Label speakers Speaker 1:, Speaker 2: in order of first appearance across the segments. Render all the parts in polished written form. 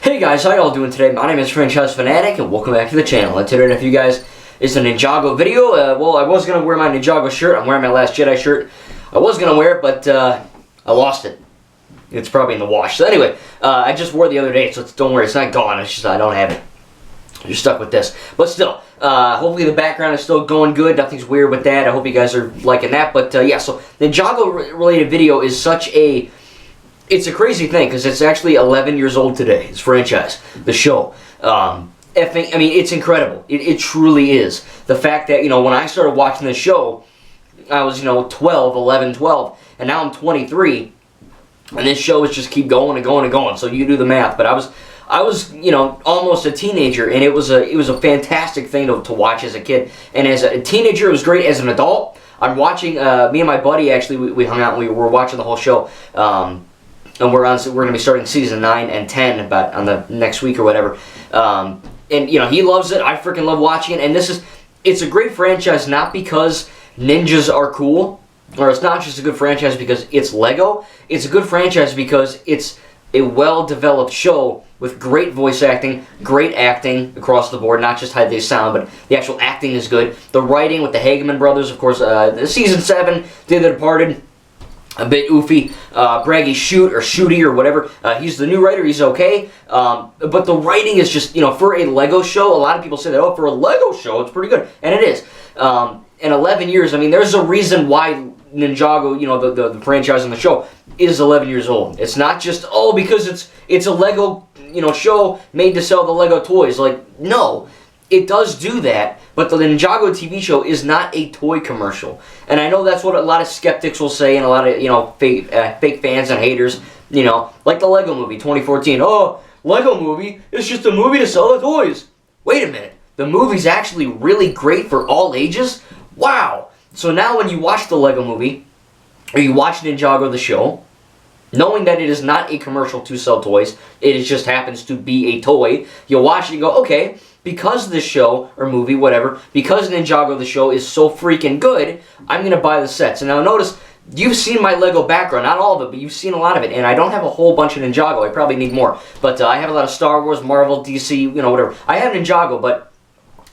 Speaker 1: Hey guys, how y'all doing today? My name is Franchise Fanatic and welcome back to the channel. And today, for you guys, it's a Ninjago video. Well, I was going to wear my Ninjago shirt. I'm wearing my Last Jedi shirt. I was going to wear it, but I lost it. It's probably in the wash. So anyway, I just wore it the other day, so don't worry, it's not gone. It's just I don't have it. You're stuck with this. But still, hopefully the background is still going good. Nothing's weird with that. I hope you guys are liking that. But yeah, so Ninjago related video is such a... It's a crazy thing because it's actually 11 years old today. It's franchise, the show. I mean, it's incredible. It truly is. The fact that, when I started watching the show, I was, 11, 12, and now I'm 23, and this show is just keep going and going and going. So you do the math. But I was, almost a teenager, and it was a fantastic thing to watch as a kid. And as a teenager, it was great. As an adult, I'm watching. Me and my buddy actually we hung out and we were watching the whole show. And we're going to be starting season 9 and 10 about on the next week or whatever. And he loves it. I freaking love watching it. And it's a great franchise not because ninjas are cool, or it's not just a good franchise because it's Lego. It's a good franchise because it's a well-developed show with great voice acting, great acting across the board, not just how they sound, but the actual acting is good. The writing with the Hageman brothers, of course, season 7, The Departed, a bit oofy, braggy shooty or whatever. He's the new writer, he's okay. But the writing is just, for a Lego show, a lot of people say that, oh, for a Lego show, it's pretty good. And it is. In 11 years, I mean, there's a reason why Ninjago, the franchise and the show, is 11 years old. It's not just, oh, because it's a Lego, show made to sell the Lego toys. Like, no. It does do that, but the Ninjago TV show is not a toy commercial. And I know that's what a lot of skeptics will say, and a lot of, fake fans and haters, like the Lego movie 2014. Oh, Lego movie, it's just a movie to sell the toys. Wait a minute. The movie's actually really great for all ages? Wow. So now when you watch the Lego movie, or you watch Ninjago the show, knowing that it is not a commercial to sell toys, it just happens to be a toy, you'll watch it and go, okay, because this show, or movie, whatever, because Ninjago the show is so freaking good, I'm going to buy the sets. And now notice, you've seen my Lego background, not all of it, but you've seen a lot of it. And I don't have a whole bunch of Ninjago, I probably need more. But I have a lot of Star Wars, Marvel, DC, whatever. I have Ninjago, but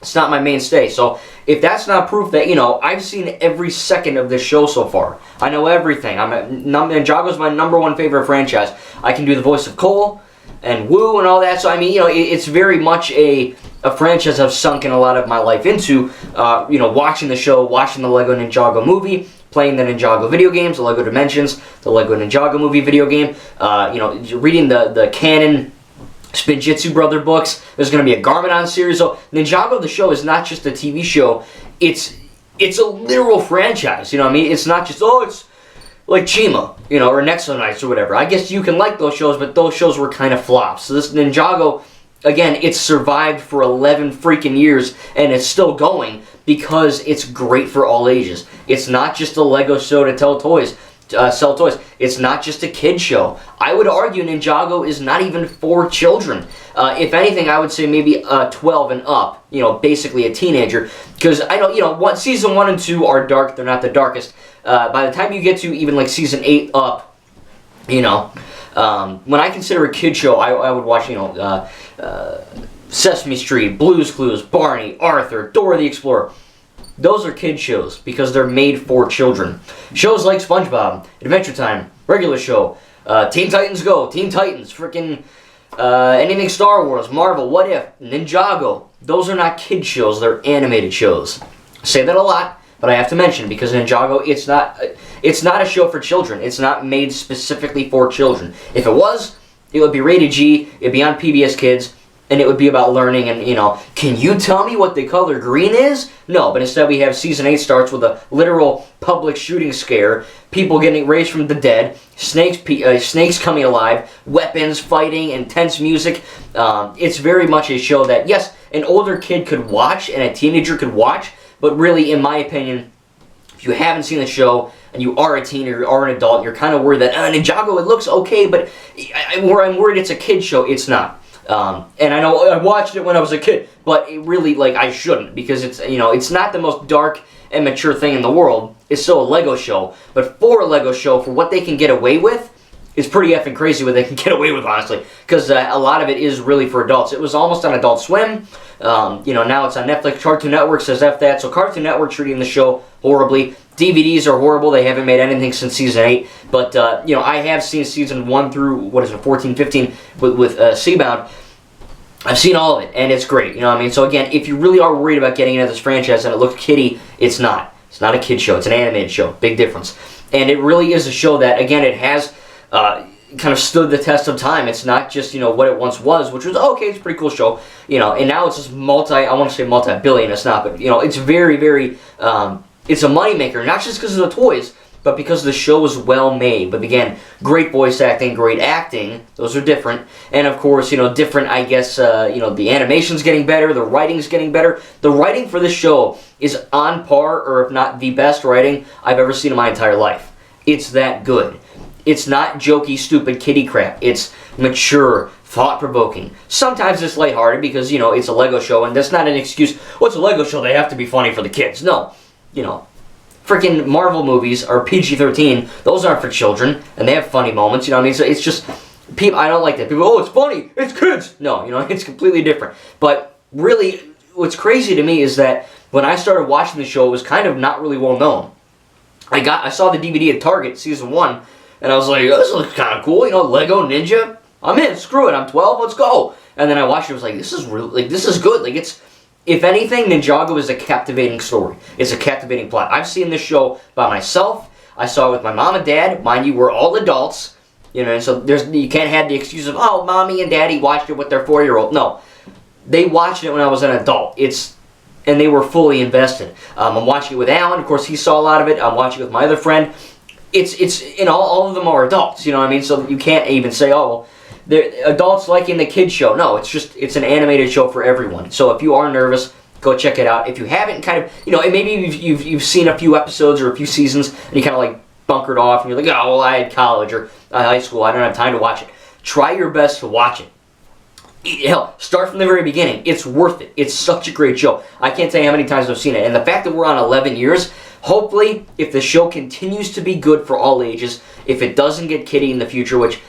Speaker 1: it's not my mainstay. So if that's not proof that, I've seen every second of this show so far. I know everything. Ninjago's my #1 favorite franchise. I can do the voice of Cole and Wu and all that. So, I mean, it's very much a franchise I've sunk in a lot of my life into, watching the show, watching the Lego Ninjago movie, playing the Ninjago video games, the Lego Dimensions, the Lego Ninjago movie video game, reading the canon Spinjitzu Brother books. There's going to be a Garmadon series. So Ninjago the show is not just a TV show, it's a literal franchise, I mean? It's not just, oh, it's like Chima, or Nexo Knights or whatever. I guess you can like those shows, but those shows were kind of flops. So this Ninjago, again, it's survived for 11 freaking years, and it's still going because it's great for all ages. It's not just a Lego show to sell toys. It's not just a kid show. I would argue Ninjago is not even for children. If anything, I would say maybe 12 and up. Basically a teenager. Because I know, season 1 and 2 are dark. They're not the darkest. By the time you get to even like season 8 up, when I consider a kid show, I would watch, Sesame Street, Blue's Clues, Barney, Arthur, Dora the Explorer. Those are kid shows because they're made for children. Shows like SpongeBob, Adventure Time, Regular Show, Teen Titans Go, Teen Titans, freaking anything Star Wars, Marvel, What If, Ninjago. Those are not kid shows, they're animated shows. I say that a lot, but I have to mention because Ninjago, it's not a show for children. It's not made specifically for children. If it was, it would be rated G, it'd be on PBS Kids, and it would be about learning and, can you tell me what the color green is? No, but instead we have season 8 starts with a literal public shooting scare, people getting raised from the dead, snakes coming alive, weapons, fighting, intense music. It's very much a show that, yes, an older kid could watch and a teenager could watch, but really, in my opinion, if you haven't seen the show and you are a teen or you are an adult, you're kind of worried that, Ninjago, it looks okay, but I'm worried it's a kid show. It's not. And I know I watched it when I was a kid, but it really, I shouldn't, because it's not the most dark and mature thing in the world. It's still a Lego show, but for a Lego show, for what they can get away with, is pretty effing crazy what they can get away with, honestly, because a lot of it is really for adults. It was almost on Adult Swim. Now it's on Netflix. Cartoon Network says F that, so Cartoon Network treating the show horribly. DVDs are horrible. They haven't made anything since season 8, but I have seen season 1 through 14, 15 with Seabound. I've seen all of it, and it's great. You know what I mean? So again, if you really are worried about getting into this franchise and it looks kiddie, it's not. It's not a kid show. It's an animated show. Big difference. And it really is a show that, again, it has kind of stood the test of time. It's not just, what it once was, which was, okay, it's a pretty cool show, and now it's just I want to say multi-billion, it's not, but, it's very, very, it's a moneymaker, not just because of the toys, but because the show was well made. But again, great voice acting, great acting, those are different, and of course, different, I guess, the animation's getting better, the writing's getting better. The writing for this show is on par, or if not the best writing I've ever seen in my entire life. It's that good. It's not jokey, stupid kiddie crap. It's mature, thought-provoking. Sometimes it's lighthearted because, it's a Lego show, and that's not an excuse. Well, it's a Lego show, they have to be funny for the kids. No. Freaking Marvel movies are PG-13. Those aren't for children, and they have funny moments, you know what I mean? So it's just, I don't like that. People, oh, it's funny, it's kids. No, it's completely different. But really, what's crazy to me is that when I started watching the show, it was kind of not really well known. I saw the DVD at Target, season 1, and I was like, oh, this looks kind of cool, Lego Ninja. I'm in, screw it, I'm 12, let's go. And then I watched it, I was like, this is really, this is good. It's, if anything, Ninjago is a captivating story. It's a captivating plot. I've seen this show by myself. I saw it with my mom and dad. Mind you, we're all adults. And so you can't have the excuse of, oh, mommy and daddy watched it with their 4-year-old. No. They watched it when I was an adult. And they were fully invested. I'm watching it with Alan. Of course, he saw a lot of it. I'm watching it with my other friend. All of them are adults, you know what I mean? So you can't even say, oh, well, they're adults liking the kids show. No, it's an animated show for everyone. So if you are nervous, go check it out. If you haven't maybe you've seen a few episodes or a few seasons and you kind of like bunkered off and you're like, oh, well, I had college or high school, I don't have time to watch it. Try your best to watch it. Hell, start from the very beginning. It's worth it. It's such a great show. I can't tell you how many times I've seen it. And the fact that we're on 11 years, hopefully, if the show continues to be good for all ages, if it doesn't get kiddie in the future, which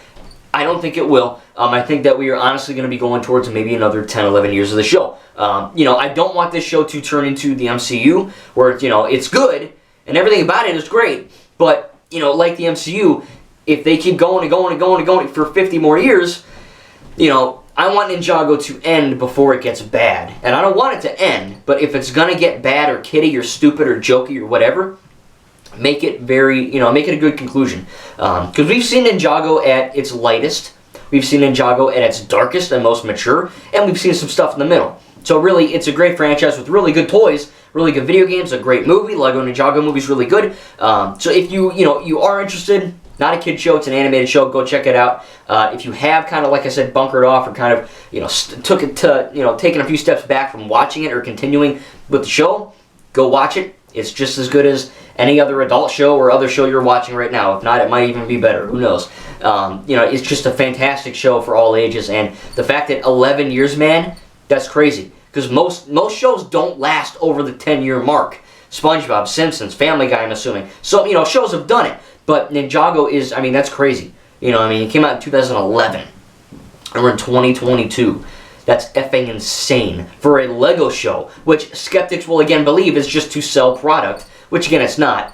Speaker 1: I don't think it will. I think that we are honestly going to be going towards maybe another 10, 11 years of the show. I don't want this show to turn into the MCU, where, it's good, and everything about it is great, but, like the MCU, if they keep going and going and going and going for 50 more years, I want Ninjago to end before it gets bad. And I don't want it to end, but if it's going to get bad or kiddie or stupid or jokey or whatever, make it make it a good conclusion. Because we've seen Ninjago at its lightest, we've seen Ninjago at its darkest and most mature, and we've seen some stuff in the middle. So really, it's a great franchise with really good toys, really good video games, a great movie. Lego Ninjago movie's really good. So if you are interested, not a kid show, it's an animated show, go check it out. If you have kind of, like I said, bunkered off or kind of, taken a few steps back from watching it or continuing with the show, go watch it. It's just as good as any other adult show or other show you're watching right now. If not, it might even be better. Who knows? It's just a fantastic show for all ages. And the fact that 11 years, man, that's crazy. Because most shows don't last over the 10-year mark. SpongeBob, Simpsons, Family Guy, I'm assuming. So, shows have done it. But Ninjago is, that's crazy. It came out in 2011. And we're in 2022. That's effing insane for a Lego show, which skeptics will again believe is just to sell product, which again it's not.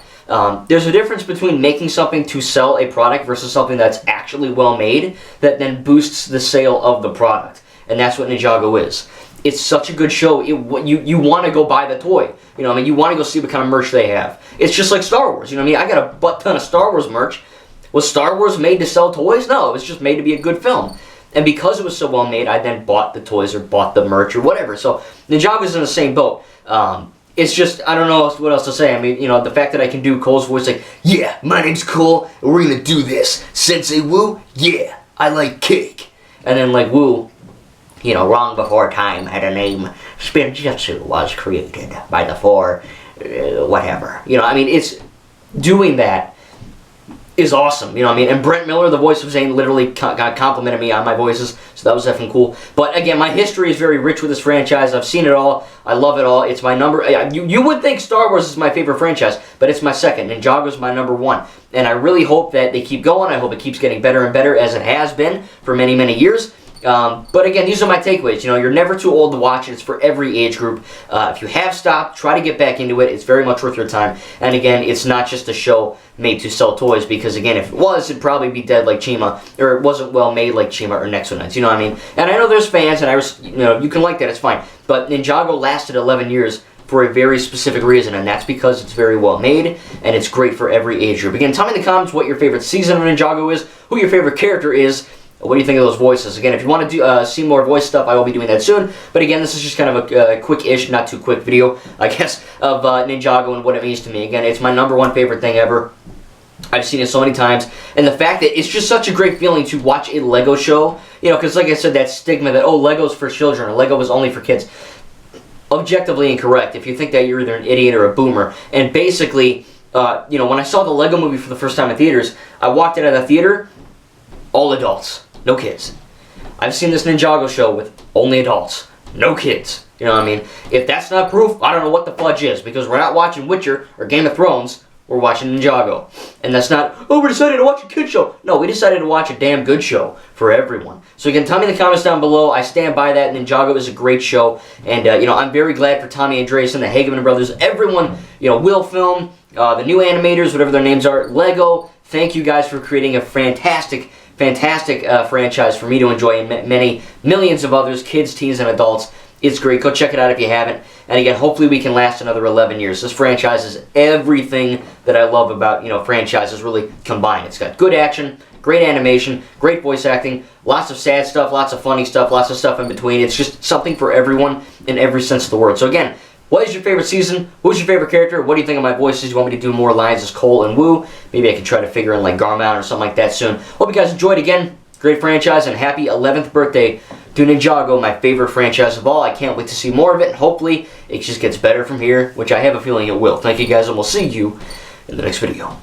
Speaker 1: There's a difference between making something to sell a product versus something that's actually well made that then boosts the sale of the product. And that's what Ninjago is. It's such a good show. You want to go buy the toy. You want to go see what kind of merch they have. It's just like Star Wars. I got a butt ton of Star Wars merch. Was Star Wars made to sell toys? No, it was just made to be a good film. And because it was so well made, I then bought the toys or bought the merch or whatever. So Ninjago's in the same boat. It's just, I don't know what else to say. The fact that I can do Cole's voice like, yeah, my name's Cole, and we're going to do this. Sensei Wu, yeah, I like cake. And then like Wu, long before time had a name. Spinjitzu was created by the four, whatever. It's doing that is awesome, you know what I mean? And Brent Miller, the voice of Zane, literally complimented me on my voices, so that was effing cool. But again, my history is very rich with this franchise. I've seen it all. I love it all. It's my number... You would think Star Wars is my favorite franchise, but it's my second. Ninjago's my number one. And I really hope that they keep going. I hope it keeps getting better and better, as it has been for many, many years. But again, these are my takeaways. You know, you're never too old to watch it. It's for every age group. If you have stopped, try to get back into it. It's very much worth your time. And again, it's not just a show made to sell toys, because again, if it was, it'd probably be dead like Chima, or it wasn't well made like Chima or Nexo you know what I mean? And I know there's fans, and you know, you can like that, it's fine. But Ninjago lasted 11 years for a very specific reason, and that's because it's very well made, and it's great for every age group. Again, tell me in the comments what your favorite season of Ninjago is, who your favorite character is. What do you think of those voices? Again, if you want to see more voice stuff, I will be doing that soon. But again, this is just kind of a quick-ish, not too quick video, I guess, of Ninjago and what it means to me. Again, it's my number one favorite thing ever. I've seen it so many times. And the fact that it's just such a great feeling to watch a Lego show. You know, because like I said, that stigma that, oh, Lego's for children, or Lego is only for kids. Objectively incorrect if you think that you're either an idiot or a boomer. And basically, you know, when I saw the Lego movie for the first time in theaters, I walked out of the theater, all adults. No kids. I've seen this Ninjago show with only adults. No kids. You know what I mean? If that's not proof, I don't know what the fudge is. Because we're not watching Witcher or Game of Thrones. We're watching Ninjago. And that's not, oh, we decided to watch a kid show. No, we decided to watch a damn good show for everyone. So you can tell me in the comments down below. I stand by that. Ninjago is a great show. And, you know, I'm very glad for Tommy Andreasen, the Hageman brothers, everyone, you know, Will Film, the new animators, whatever their names are, Lego. Thank you guys for creating a fantastic franchise for me to enjoy, and many millions of others, kids, teens, and adults. It's great. Go check it out if you haven't. And again, hopefully we can last another 11 years. This franchise is everything that I love about, you know, franchises really combined. It's got good action, great animation, great voice acting, lots of sad stuff, lots of funny stuff, lots of stuff in between. It's just something for everyone in every sense of the word. So again, what is your favorite season? Who's your favorite character? What do you think of my voices? Do you want me to do more lines as Cole and Wu? Maybe I can try to figure in like Garmount or something like that soon. Hope you guys enjoyed. Again, great franchise, and happy 11th birthday to Ninjago, my favorite franchise of all. I can't wait to see more of it, and hopefully it just gets better from here, which I have a feeling it will. Thank you guys, and we'll see you in the next video.